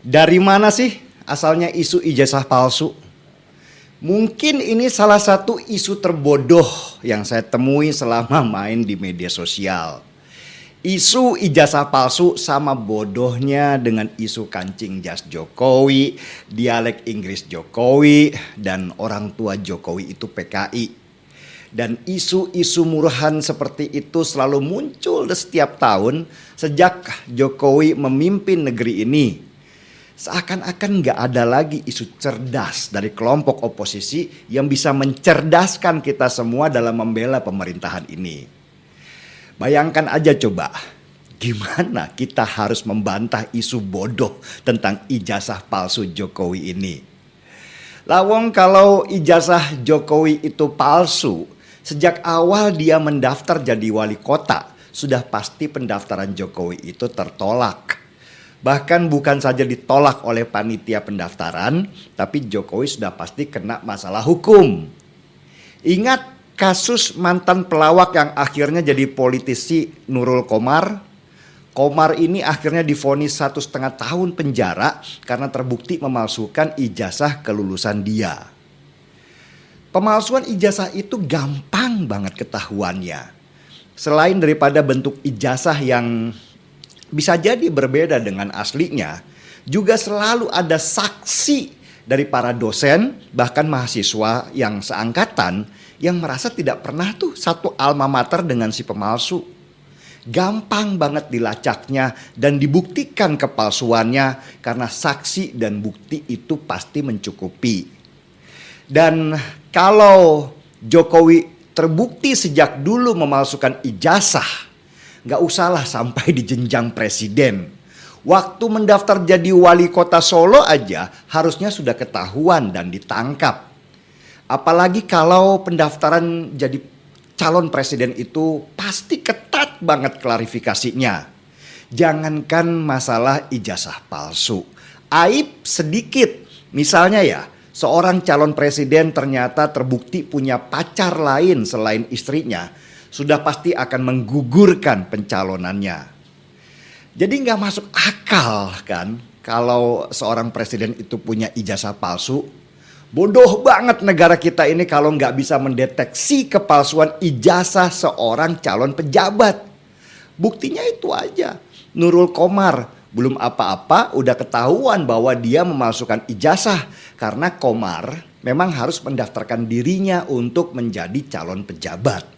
Dari mana sih asalnya isu ijazah palsu? Mungkin ini salah satu isu terbodoh yang saya temui selama main di media sosial. Isu ijazah palsu sama bodohnya dengan isu kancing jas Jokowi, dialek Inggris Jokowi, dan orang tua Jokowi itu PKI. Dan isu-isu murahan seperti itu selalu muncul setiap tahun sejak Jokowi memimpin negeri ini. Seakan-akan gak ada lagi isu cerdas dari kelompok oposisi yang bisa mencerdaskan kita semua dalam membela pemerintahan ini. Bayangkan aja coba, gimana kita harus membantah isu bodoh tentang ijazah palsu Jokowi ini. Lawong kalau ijazah Jokowi itu palsu, sejak awal dia mendaftar jadi wali kota, sudah pasti pendaftaran Jokowi itu tertolak. Bahkan bukan saja ditolak oleh panitia pendaftaran, tapi Jokowi sudah pasti kena masalah hukum. Ingat kasus mantan pelawak yang akhirnya jadi politisi Nurul Qomar? Qomar ini akhirnya divonis 1,5 tahun penjara karena terbukti memalsukan ijazah kelulusan dia. Pemalsuan ijazah itu gampang banget ketahuannya. Selain daripada bentuk ijazah yang bisa jadi berbeda dengan aslinya, juga selalu ada saksi dari para dosen, bahkan mahasiswa yang seangkatan yang merasa tidak pernah tuh satu alma mater dengan si pemalsu. Gampang banget dilacaknya dan dibuktikan kepalsuannya karena saksi dan bukti itu pasti mencukupi. Dan kalau Jokowi terbukti sejak dulu memalsukan ijazah, gak usahlah sampai di jenjang presiden. Waktu mendaftar jadi wali kota Solo aja harusnya sudah ketahuan dan ditangkap. Apalagi kalau pendaftaran jadi calon presiden itu pasti ketat banget klarifikasinya. Jangankan masalah ijazah palsu, aib sedikit. Misalnya ya, seorang calon presiden ternyata terbukti punya pacar lain selain istrinya, sudah pasti akan menggugurkan pencalonannya. Jadi nggak masuk akal kan kalau seorang presiden itu punya ijazah palsu. Bodoh banget negara kita ini kalau nggak bisa mendeteksi kepalsuan ijazah seorang calon pejabat. Buktinya itu aja. Nurul Qomar belum apa-apa udah ketahuan bahwa dia memalsukan ijazah karena Qomar memang harus mendaftarkan dirinya untuk menjadi calon pejabat.